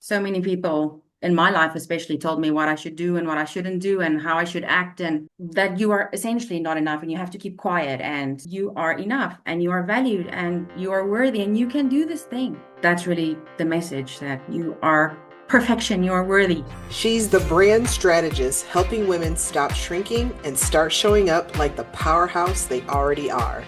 so many people in my life especially told me what I should do and what I shouldn't do and how I should act, and that you are essentially not enough and you have to keep quiet, and you are enough and you are valued and you are worthy and you can do this thing. That's really the message, that you are perfection, you are worthy. She's the brand strategist, helping women stop shrinking and start showing up like the powerhouse they already are.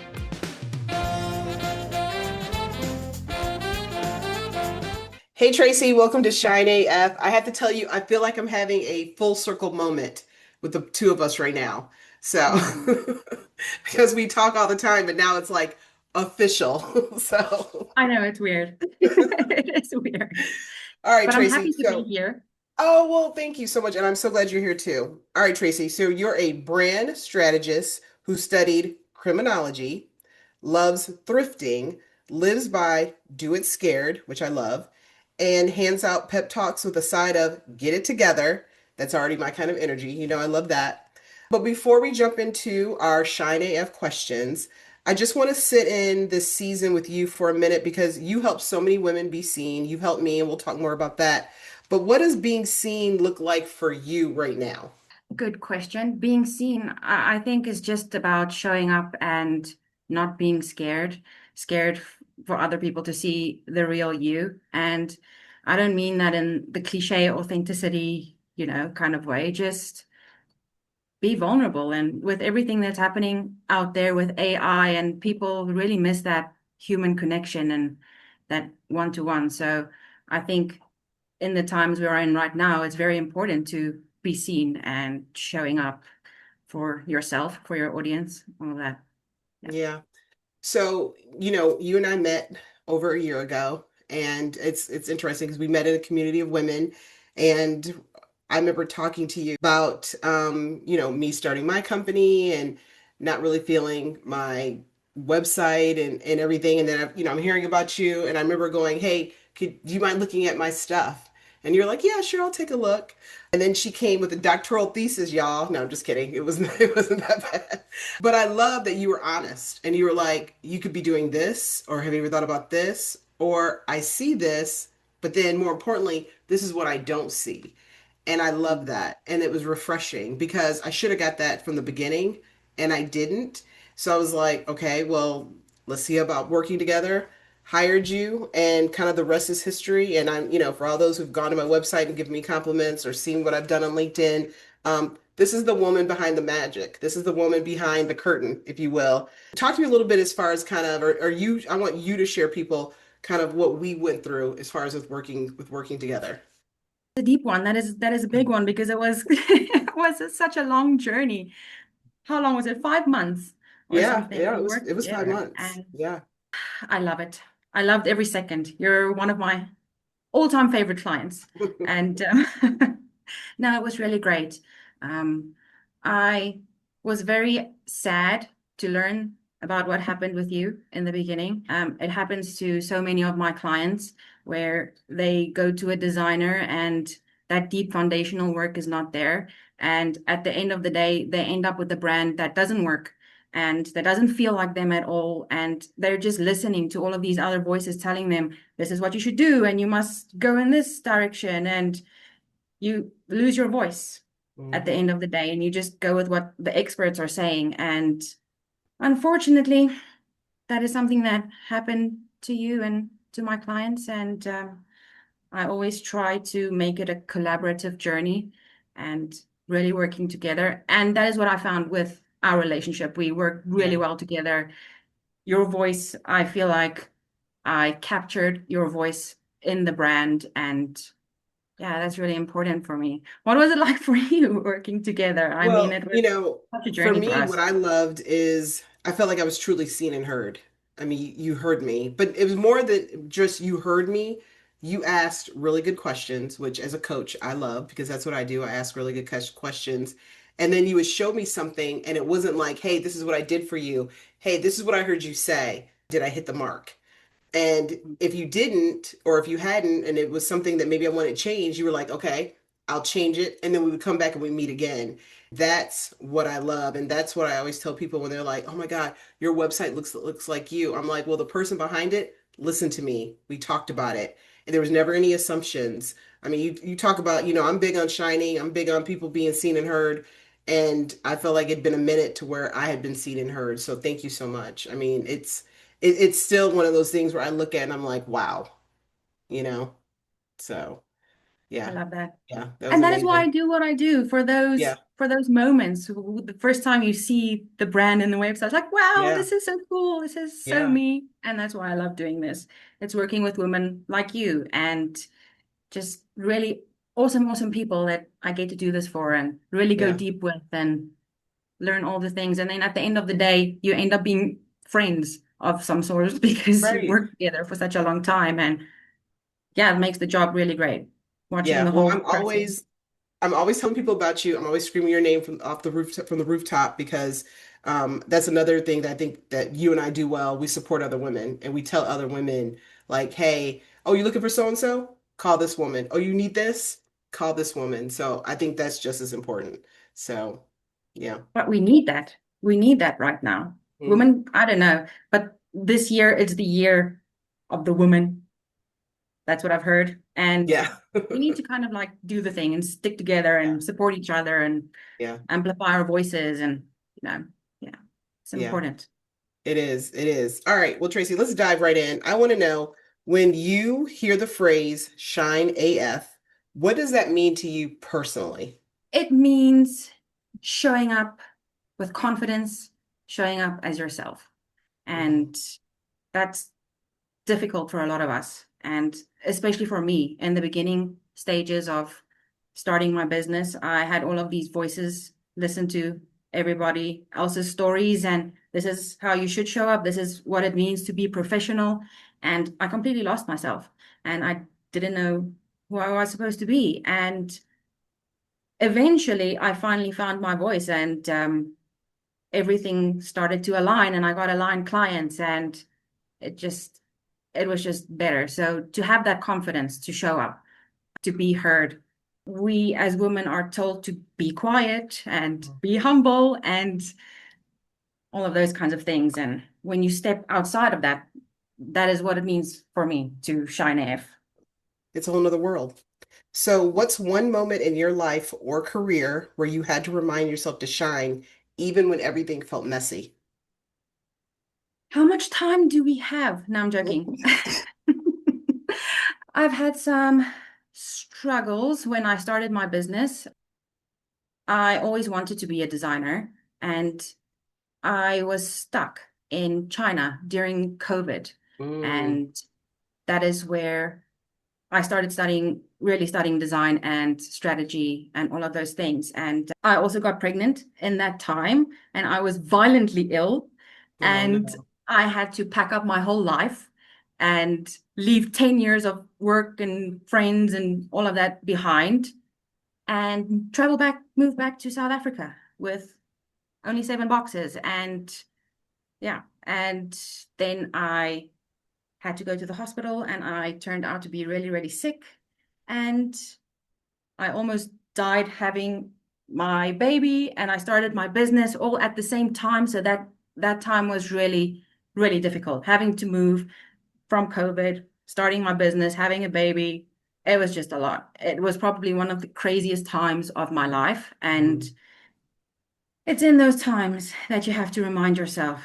Hey Tracy, welcome to Shine AF. I have to tell you, I feel like I'm having a full circle moment with the two of us right now. So, Mm. because we talk all the time, but now it's like official. So, I know it's weird. It is weird. all right, But I'm Tracy. happy to be So, here. oh, well, thank you so much. And I'm so glad you're here too. All right, Tracy. So, you're a brand strategist who studied criminology, loves thrifting, lives by do it scared, which I love, and hands out pep talks with a side of get it together. That's already my kind of energy. You know, I love that. But before we jump into our Shine AF questions, I just want to sit in this season with you for a minute because you help so many women be seen. You've helped me, and we'll talk more about that. But what does being seen look like for you right now? Good question. Being seen, I think, is just about showing up and not being scared for other people to see the real you. And I don't mean that in the cliche authenticity, kind of way. Just be vulnerable. And with everything that's happening out there with AI, and people really miss that human connection and that one-to-one. So I think in the times we're in right now, it's very important to be seen and showing up for yourself, for your audience, all of that. Yeah. Yeah. So, you and I met over a year ago, and it's interesting because we met in a community of women, and I remember talking to you about me starting my company and not really feeling my website and everything. And then I'm hearing about you, and I remember going, "Hey, do you mind looking at my stuff?" And you're like, "Yeah, sure, I'll take a look." And then she came with a doctoral thesis, y'all. No, I'm just kidding. It wasn't that bad. But I love that you were honest and you were like, you could be doing this, or have you ever thought about this? Or I see this, but then more importantly, this is what I don't see. And I love that. And it was refreshing because I should have got that from the beginning and I didn't. So I was like, okay, well, let's see about working together. Hired you, and kind of the rest is history. And I'm, for all those who've gone to my website and given me compliments or seen what I've done on LinkedIn, this is the woman behind the magic. This is the woman behind the curtain, if you will. Talk to me a little bit as far as kind of, or you, I want you to share people kind of what we went through as far as with working together. A deep one. That is a big one because it was it was such a long journey. How long was it? 5 months or Yeah, something. yeah, We it was worked it was five together, months. and Yeah. I love it. I loved every second. You're one of my all-time favorite clients, and no, it was really great. Um, I was very sad to learn about what happened with you in the beginning. It happens to so many of my clients where they go to a designer and that deep foundational work is not there. And at the end of the day, they end up with a brand that doesn't work and that doesn't feel like them at all. And they're just listening to all of these other voices telling them, this is what you should do, and you must go in this direction. And you lose your voice at the Hmm. end of the day, and you just go with what the experts are saying. And unfortunately, that is something that happened to you and to my clients. And I always try to make it a collaborative journey and really working together. And that is what I found with our relationship. We work really Yeah. well together. Your voice, I feel like I captured your voice in the brand, and yeah, that's really important for me. What was it like for you working together? I mean, Well, it was such a for journey for me, what us. I loved is I felt like I was truly seen and heard. I mean, you heard me, but it was more than just you heard me. You asked really good questions, which as a coach, I love because that's what I do. I ask really good questions. And then you would show me something, and it wasn't like, hey, this is what I did for you. Hey, this is what I heard you say. Did I hit the mark? And if you didn't, or if you hadn't, and it was something that maybe I wanted to change, you were like, okay, I'll change it. And then we would come back and we meet again. That's what I love. And that's what I always tell people when they're like, oh my God, your website looks like you. I'm like, well, the person behind it, listen to me. We talked about it. There was never any assumptions. I mean, you talk about, I'm big on shining, I'm big on people being seen and heard, and I felt like it'd been a minute to where I had been seen and heard. So thank you so much. I mean, it's still one of those things where I look at and I'm like, wow, you know. So I yeah, love that. yeah, that was And that is why I amazing. do what I do Yeah, for those moments. The first time you see the brand in the website, it's like, wow, yeah, this is so cool. This is so yeah, me. And that's why I love doing this. It's working with women like you and just really awesome, awesome people that I get to do this for and really go yeah. deep with and learn all the things. And then at the end of the day, you end up being friends of some sort because you've Right. worked together for such a long time. And yeah, it makes the job really great. Watching Yeah. the Well, whole process. I'm always telling people about you. I'm always screaming your name from the rooftop because that's another thing that I think that you and I do well. We support other women and we tell other women like, hey, oh, you looking for so and so? Call this woman. Oh, you need this? Call this woman. So I think that's just as important. So yeah. But we need that. We need that right now. Mhm. Women, I don't know, but this year it's the year of the woman. That's what I've heard. And Yeah. we need to kind of like do the thing and stick together Yeah. and support each other and Yeah. amplify our voices. And, you know, yeah, it's Yeah. important. It is. It is. All right. Well, Tracy, let's dive right in. I want to know when you hear the phrase shine AF, what does that mean to you personally? It means showing up with confidence, showing up as yourself. Mhm. And that's difficult for a lot of us. And especially for me in the beginning stages of starting my business, I had all of these voices, listen to everybody else's stories, and this is how you should show up. This is what it means to be professional. And I completely lost myself and I didn't know who I was supposed to be. And eventually I finally found my voice and everything started to align and I got aligned clients and it just it was just better. So to have that confidence to show up, to be heard. We as women are told to be quiet and be humble and all of those kinds of things. And when you step outside of that, that is what it means for me to shine AF. It's a whole nother world. So, what's one moment in your life or career where you had to remind yourself to shine even when everything felt messy? How much time do we have? No, I'm joking. I've had some struggles when I started my business. I always wanted to be a designer, and I was stuck in China during COVID. Mm, And that is where I started really studying design and strategy and all of those things. And I also got pregnant in that time, and I was violently ill. oh And no. I had to pack up my whole life and leave 10 years of work and friends and all of that behind and move back to South Africa with only 7 boxes. And yeah, and then I had to go to the hospital and I turned out to be really, really sick. And I almost died having my baby and I started my business all at the same time. So that time was really, really difficult. Having to move from COVID, starting my business, having a baby. It was just a lot. It was probably one of the craziest times of my life. And Mm, it's in those times that you have to remind yourself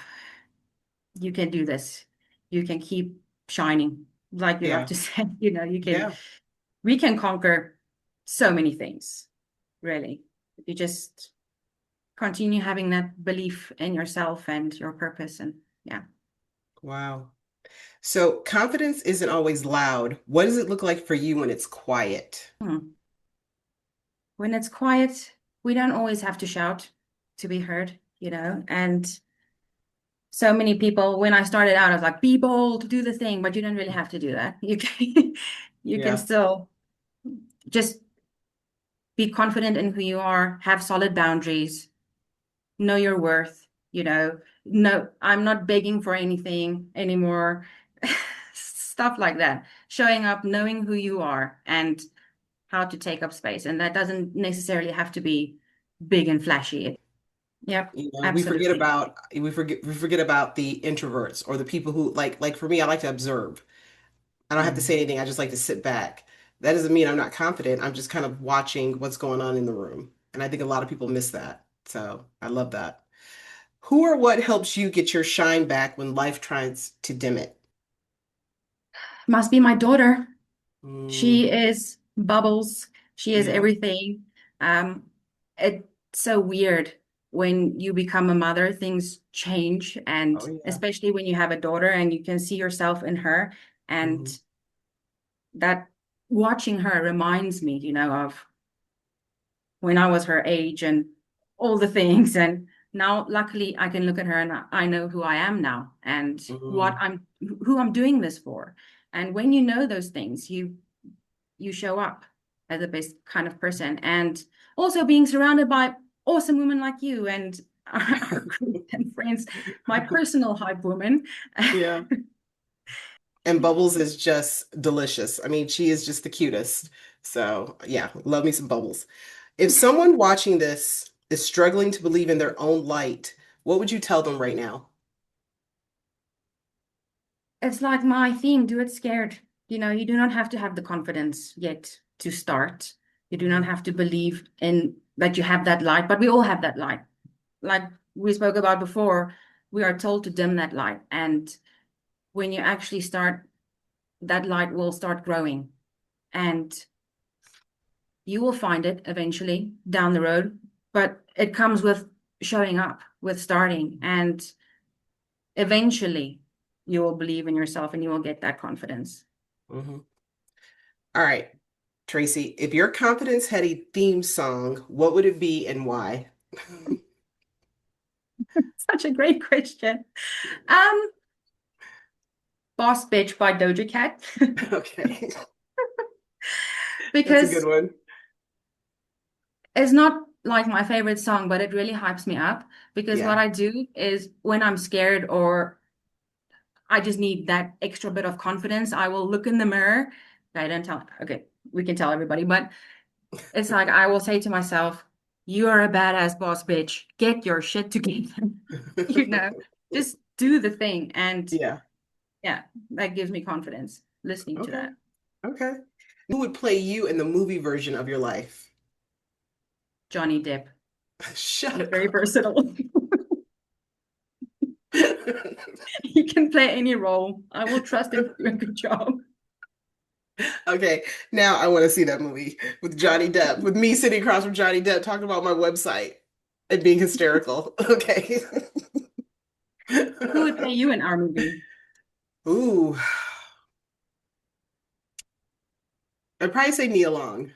you can do this. You can keep shining, like we love yeah. to say. Yeah. We can conquer so many things, really. If you just continue having that belief in yourself and your purpose. And yeah. Wow. So, confidence isn't always loud. What does it look like for you when it's quiet? Hmm. When it's quiet, we don't always have to shout to be heard. And so many people, when I started out, I was like, be bold, do the thing, but you don't really have to do that. You can Yeah. still just be confident in who you are, have solid boundaries, know your worth, no, I'm not begging for anything anymore. Stuff like that. Showing up, knowing who you are and how to take up space. And that doesn't necessarily have to be big and flashy. Yep, absolutely. We forget about the introverts or the people who like for me, I like to observe. I don't have to say anything. I just like to sit back. That doesn't mean I'm not confident. I'm just kind of watching what's going on in the room. And I think a lot of people miss that. So I love that. Who or what helps you get your shine back when life tries to dim it? Must be my daughter. Mm, She is bubbles. She is yeah. everything. It's so weird when you become a mother, things change, and Oh, yeah. especially when you have a daughter and you can see yourself in her, and Hmm. that watching her reminds me, of when I was her age and all the things. And now, luckily, I can look at her and I know who I am now and Hmm. who I'm doing this for. And when you know those things, you show up as the best kind of person. And also being surrounded by awesome women like you and our group and friends, my personal hype woman. Yeah. And Bubbles is just delicious. I mean, she is just the cutest. So, yeah, love me some Bubbles. If someone watching this is struggling to believe in their own light, what would you tell them right now? It's like my theme, do it scared. You do not have to have the confidence yet to start. You do not Mhm. have to believe in that you have that light, but we all have that light. Like we spoke about before, we are told to dim that light. And when you actually start, that light will start growing and you will find it eventually down the road. But it comes with showing up, with starting, and eventually you will believe in yourself and you will get that confidence. Mhm. All right, Tracy, if your confidence had a theme song, what would it be and why? Such a great question. Um, Boss Bitch by Doja Cat. Okay, that's a good Because one. it's not like my favorite song, but it really hypes me up. Because what Yeah. I do is when I'm scared or I just need that extra bit of confidence, I will look in the mirror. I don't tell, okay, we can tell everybody, but it's like I will say to myself, you are a badass boss bitch. Get your shit together. You know, just do the thing. And Yeah. yeah, that gives me confidence listening to Okay. that. Okay. Who would play you in the movie version of your life? Johnny Depp. He's Shut very up. versatile. He can play any role. I will trust him to do a good job. Okay, now I want to see that movie with Johnny Depp, with me sitting across from Johnny Depp talking about my website and being hysterical. Okay. Who would play you in our movie? Ooh, I'd probably say Nia Long.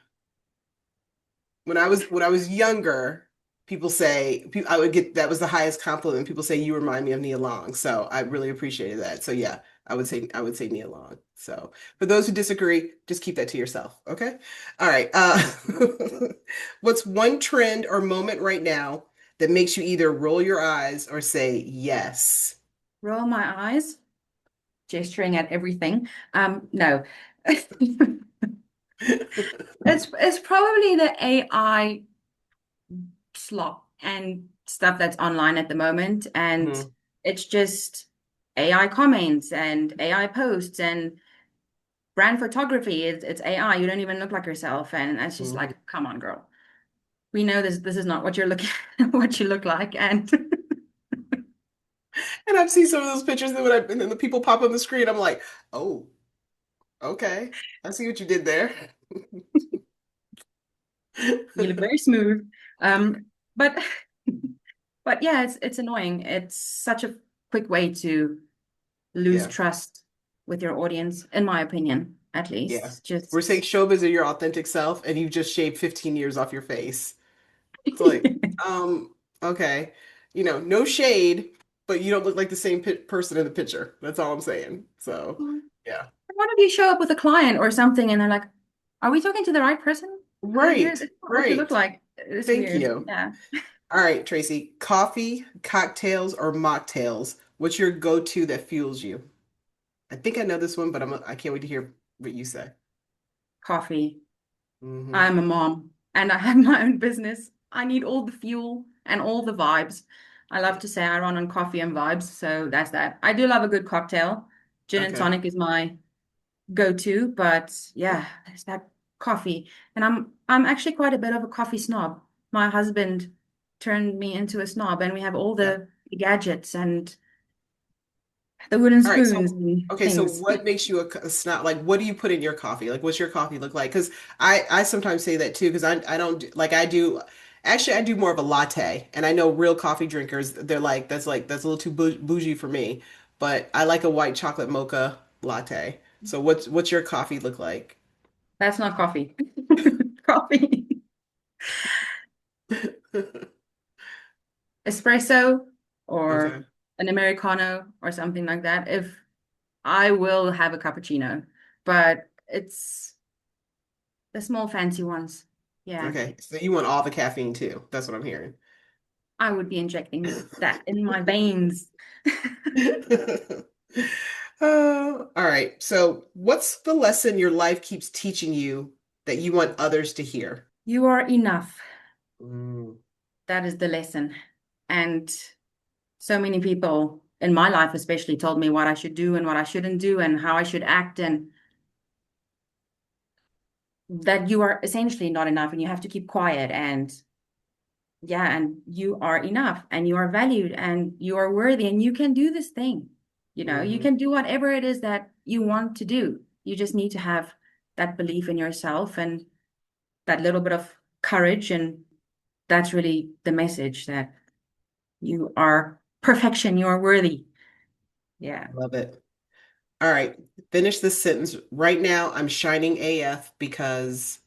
When I was younger, I would get that was the highest compliment. People say you remind me of Nia Long, so I really appreciated that. So yeah, I would say Nia Long. So for those who disagree, just keep that to yourself. Okay. All right. What's one trend or moment right now that makes you either roll your eyes or say yes? Roll my eyes, gesturing at everything. No. It's probably the AI slop and stuff that's online at the moment. And Mhm, it's just AI comments and AI posts and brand photography. It's AI. You don't even look like yourself. And it's just mhm. like, come on, girl. We know this is not what you're looking what you look like. And And I've seen some of those pictures and then the people pop on the screen. I'm like, oh, okay, I see what you did there. you look very smooth. Um, but but yeah, it's annoying. It's such a quick way to lose Yeah. trust with your audience, in my opinion, at Yeah. least. We're saying Just showbiz are your authentic self, and you've just shaved 15 years off your face. It's like, um, okay, no shade, but you don't look like the same person in the picture. That's all I'm saying. So, yeah. what if you show up with a client or something and they're like, are we talking to the right person? Right, This is not what you look right. like. It's Thank weird. you. Yeah. All right, Tracy, coffee, cocktails, or mocktails? What's your go-to that fuels you? I think I know this one, but I can't wait to hear what you say. Coffee. Hmm. I'm a mom and I have my own business. I need all the fuel and all the vibes. I love to say I run on coffee and vibes, so that's that. I do love a good cocktail. Gin and Okay. tonic is my go to, but yeah, it's that coffee. And I'm actually quite a bit of a coffee snob. My husband turned me into a snob, and we have all Yeah. the gadgets and the wooden All right. spoons So, and okay. So things. what makes you a snob? Like, what do you put in your coffee? Like, what's your coffee look like? Because I sometimes say that too, because I don't like I do. Actually, I do more of a latte, and I know real coffee drinkers, they're like that's a little too bougie for me. But I like a white chocolate mocha latte. So what's your coffee look like? That's not coffee. Coffee. Espresso or Okay. an Americano or something like that. If I will have a cappuccino, but it's the small fancy ones. Yeah, Okay. So you want all the caffeine too. That's what I'm hearing. I would be injecting that in my veins. All right. So, what's the lesson your life keeps teaching you that you want others to hear? You are enough. Mm, That is the lesson. And so many people in my life, especially, told me what I should do and what I shouldn't do and how I should act, and that you are essentially not enough and you have to keep quiet. And yeah, and you are enough and you are valued and you are worthy and you can do this thing. You mhm. can do whatever it is that you want to do. You just need to have that belief in yourself and that little bit of courage. And that's really the message, that you are perfection, you are worthy. Yeah. Love it. All right. Finish this sentence. Right now, I'm shining AF because.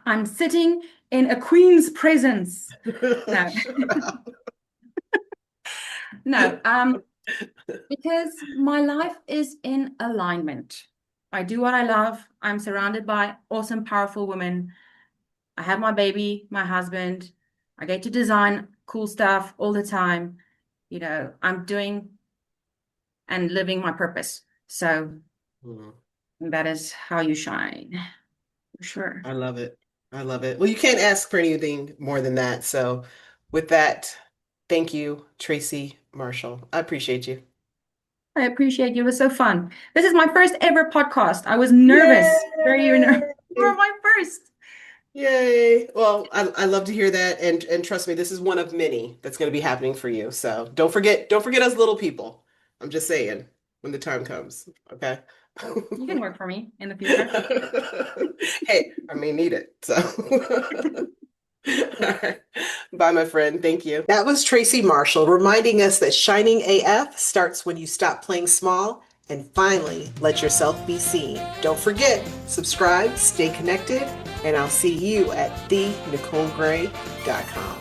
I'm sitting in a queen's presence. No, Shut up. no. Because my life is in alignment. I do what I love. I'm surrounded by awesome, powerful women. I have my baby, my husband. I get to design cool stuff all the time. I'm doing and living my purpose. So Mm, that is how you shine, for sure. I love it. I love it. Well, you can't ask for anything more than that. So, with that, thank you, Tracy Marshall. I appreciate you. I appreciate you. It was so fun. This is my first ever podcast. I was nervous, very nervous for Yay! my first. Yay. Well, I love to hear that. And trust me, this is one of many that's going to be happening for you. So don't forget us little people. I'm just saying when the time comes. Okay. You can work for me in the future. Hey, I may need it. So all right. Bye, my friend. Thank you. That was Tracy Marshall reminding us that shining AF starts when you stop playing small and finally let yourself be seen. Don't forget, subscribe, stay connected, and I'll see you at thenicolegray.com.